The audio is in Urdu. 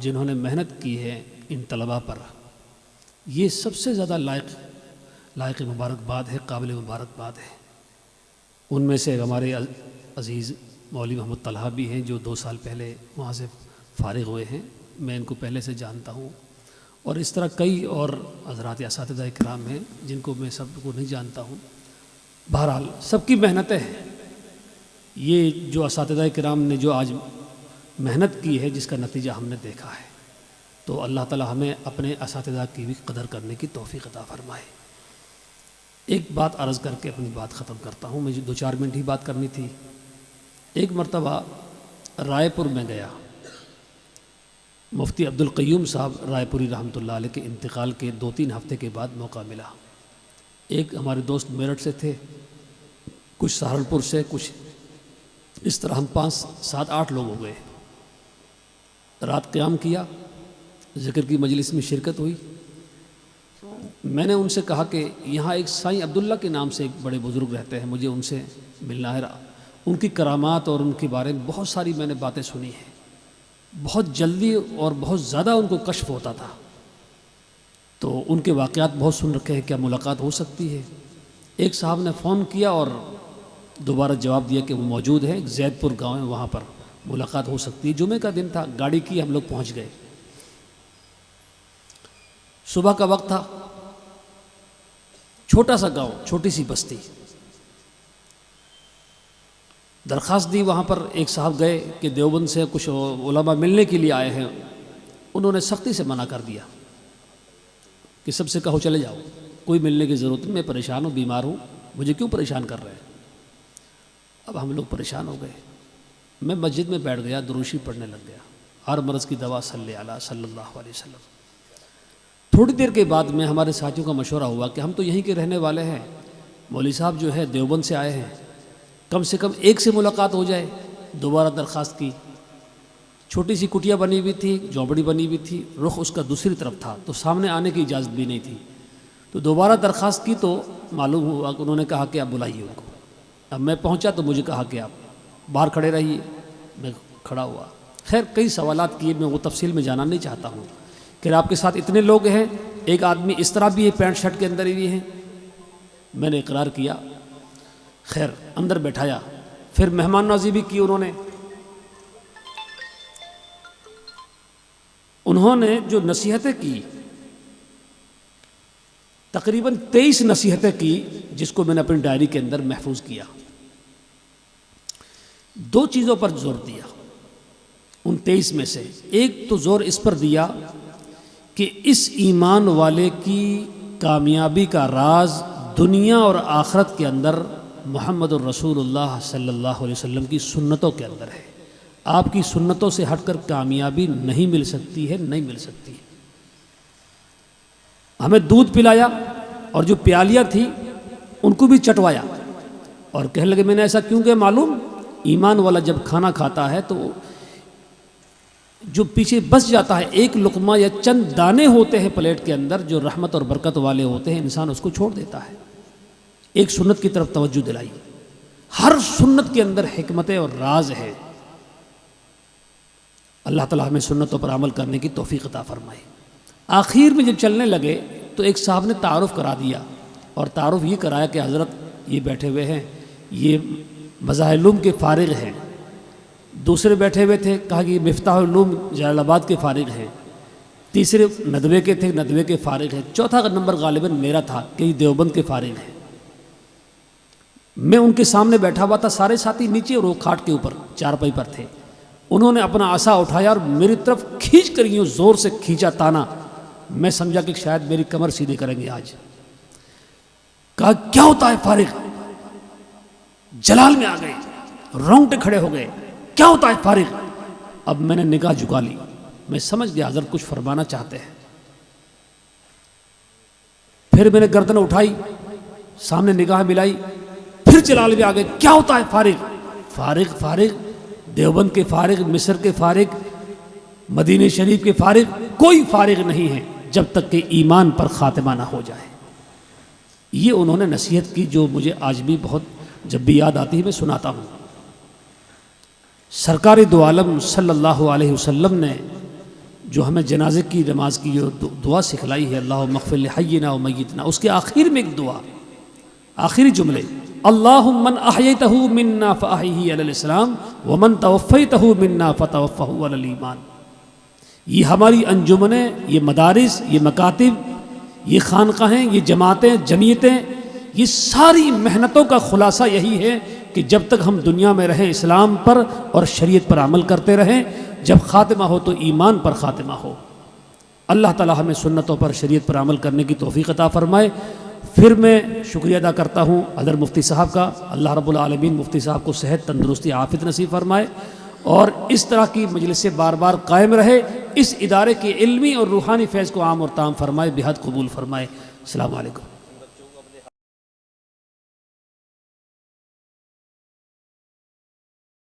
جنہوں نے محنت کی ہے ان طلباء پر، یہ سب سے زیادہ لائق مبارکباد ہے، قابل مبارکباد ہے۔ ان میں سے ہمارے عزیز مولوی محمد طلحہ بھی ہیں جو 2 سال پہلے وہاں سے فارغ ہوئے ہیں، میں ان کو پہلے سے جانتا ہوں، اور اس طرح کئی اور حضرات اساتذہ کرام ہیں جن کو میں سب کو نہیں جانتا ہوں۔ بہرحال سب کی محنتیں ہیں، یہ جو اساتذہ کرام نے جو آج محنت کی ہے جس کا نتیجہ ہم نے دیکھا ہے، تو اللہ تعالی ہمیں اپنے اساتذہ کی بھی قدر کرنے کی توفیق عطا فرمائے۔ ایک بات عرض کر کے اپنی بات ختم کرتا ہوں، مجھے 2-4 منٹ ہی بات کرنی تھی۔ ایک مرتبہ رائے پور میں گیا، مفتی عبدالقیوم صاحب رائے پوری رحمۃ اللہ علیہ کے انتقال کے 2-3 ہفتے کے بعد موقع ملا۔ ایک ہمارے دوست میرٹھ سے تھے، کچھ سہارنپور سے، کچھ اس طرح ہم 5-7-8 لوگ ہو گئے۔ رات قیام کیا، ذکر کی مجلس میں شرکت ہوئی۔ میں نے ان سے کہا کہ یہاں ایک سائیں عبداللہ کے نام سے ایک بڑے بزرگ رہتے ہیں، مجھے ان سے ملنا ہے۔ ان کی کرامات اور ان کے بارے میں بہت ساری میں نے باتیں سنی ہیں، بہت جلدی اور بہت زیادہ ان کو کشف ہوتا تھا، تو ان کے واقعات بہت سن رکھے ہیں، کیا ملاقات ہو سکتی ہے؟ ایک صاحب نے فون کیا اور دوبارہ جواب دیا کہ وہ موجود ہیں، زید پور گاؤں ہے، وہاں پر ملاقات ہو سکتی ہے۔ جمعہ کا دن تھا، گاڑی کی ہم لوگ پہنچ گئے۔ صبح کا وقت تھا، چھوٹا سا گاؤں، چھوٹی سی بستی۔ درخواست دی، وہاں پر ایک صاحب گئے کہ دیوبند سے کچھ علماء ملنے کے لیے آئے ہیں۔ انہوں نے سختی سے منع کر دیا کہ سب سے کہو چلے جاؤ، کوئی ملنے کی ضرورت نہیں، میں پریشان ہوں، بیمار ہوں، مجھے کیوں پریشان کر رہے ہیں؟ اب ہم لوگ پریشان ہو گئے۔ میں مسجد میں بیٹھ گیا، دروشی پڑھنے لگ گیا، ہر مرض کی دوا صلی اللہ علیہ وسلم۔ تھوڑی دیر کے بعد میں ہمارے ساتھیوں کا مشورہ ہوا کہ ہم تو یہیں کے رہنے والے ہیں، مولوی صاحب جو ہے دیوبند سے آئے ہیں، کم سے کم ایک سے ملاقات ہو جائے۔ دوبارہ درخواست کی، چھوٹی سی کٹیا بنی ہوئی تھی، جھونپڑی بنی ہوئی تھی، رخ اس کا دوسری طرف تھا، تو سامنے آنے کی اجازت بھی نہیں تھی۔ تو دوبارہ درخواست کی تو معلوم ہوا کہ انہوں نے کہا کہ آپ بلائیے ان کو۔ اب میں پہنچا تو مجھے کہا کہ آپ باہر کھڑے رہیے، میں کھڑا ہوا۔ خیر کئی سوالات کیے، میں وہ تفصیل میں جانا نہیں چاہتا ہوں کہ آپ کے ساتھ اتنے لوگ ہیں، ایک آدمی اس طرح بھی ہے، پینٹ شرٹ کے اندر ہی ہیں۔ میں نے اقرار کیا، خیر اندر بیٹھایا، پھر مہمان نوازی بھی کی انہوں نے جو نصیحتیں کی، تقریباً 23 نصیحتیں کی، جس کو میں نے اپنی ڈائری کے اندر محفوظ کیا۔ 2 چیزوں پر زور دیا ان 23 میں سے۔ ایک تو زور اس پر دیا کہ اس ایمان والے کی کامیابی کا راز دنیا اور آخرت کے اندر محمد الرسول اللہ صلی اللہ علیہ وسلم کی سنتوں کے اندر ہے۔ آپ کی سنتوں سے ہٹ کر کامیابی نہیں مل سکتی ہے، نہیں مل سکتی۔ ہمیں دودھ پلایا اور جو پیالیاں تھی ان کو بھی چٹوایا، اور کہنے لگے میں نے ایسا کیوں کہ معلوم ایمان والا جب کھانا کھاتا ہے تو جو پیچھے بس جاتا ہے، ایک لقمہ یا چند دانے ہوتے ہیں پلیٹ کے اندر جو رحمت اور برکت والے ہوتے ہیں، انسان اس کو چھوڑ دیتا ہے۔ ایک سنت کی طرف توجہ دلائی، ہر سنت کے اندر حکمتیں اور راز ہے۔ اللہ تعالیٰ ہمیں سنتوں پر عمل کرنے کی توفیق عطا فرمائے۔ آخر میں جب چلنے لگے تو ایک صاحب نے تعارف کرا دیا، اور تعارف یہ کرایا کہ حضرت یہ بیٹھے ہوئے ہیں، یہ مظاہر علوم کے فارغ ہیں۔ دوسرے بیٹھے ہوئے تھے، کہا کہ یہ مفتاح علوم جلال آباد کے فارغ ہیں۔ تیسرے ندوے کے تھے، ندوے کے فارغ ہیں۔ چوتھا نمبر غالباً میرا تھا کہ یہ دیوبند کے فارغ ہیں۔ میں ان کے سامنے بیٹھا ہوا تھا، سارے ساتھی نیچے اور وہ کھاٹ کے اوپر چارپائی پر تھے۔ انہوں نے اپنا عصا اٹھایا اور میری طرف کھینچ کر یوں زور سے کھینچا، تانا۔ میں سمجھا کہ شاید میری کمر سیدھی کریں گے آج۔ کہا کیا ہوتا ہے فارغ؟ جلال میں آ گئے، رونگٹے کھڑے ہو گئے، کیا ہوتا ہے فارغ؟ اب میں نے نگاہ جھکا لی، میں سمجھ گیا حضرت کچھ فرمانا چاہتے ہیں۔ پھر میں نے گردن اٹھائی، سامنے نگاہ ملائی، پھر جلال میں آ گئے، کیا ہوتا ہے فارغ؟ فارغ فارغ، دیوبند کے فارغ، مصر کے فارغ، مدینہ شریف کے فارغ، کوئی فارغ نہیں ہے جب تک کہ ایمان پر خاتمہ نہ ہو جائے۔ یہ انہوں نے نصیحت کی جو مجھے آج بھی بہت، جب بھی یاد آتی ہے میں سناتا ہوں۔ سرکار دو عالم صلی اللہ علیہ وسلم نے جو ہمیں جنازے کی نماز کی جو دعا سکھلائی ہے، اللہم اغفر لحینا و میتنا، اس کے آخر میں ایک دعا، آخری جملے، اللہم من احییتہ منا فاحیہ علی الاسلام ومن توفیتہ منا فتوفہ علی الایمان۔ یہ ہماری انجمنیں، یہ مدارس، یہ مکاتب، یہ خانقاہیں، یہ جماعتیں، جمعیتیں، یہ ساری محنتوں کا خلاصہ یہی ہے کہ جب تک ہم دنیا میں رہیں اسلام پر اور شریعت پر عمل کرتے رہیں، جب خاتمہ ہو تو ایمان پر خاتمہ ہو۔ اللہ تعالی ہمیں سنتوں پر، شریعت پر عمل کرنے کی توفیق عطا فرمائے۔ پھر میں شکریہ ادا کرتا ہوں حضرت مفتی صاحب کا، اللہ رب العالمین مفتی صاحب کو صحت، تندرستی، عافیت نصیب فرمائے، اور اس طرح کی مجلسیں بار بار قائم رہے، اس ادارے کے علمی اور روحانی فیض کو عام اور تام فرمائے، بے حد قبول فرمائے۔ السلام علیکم۔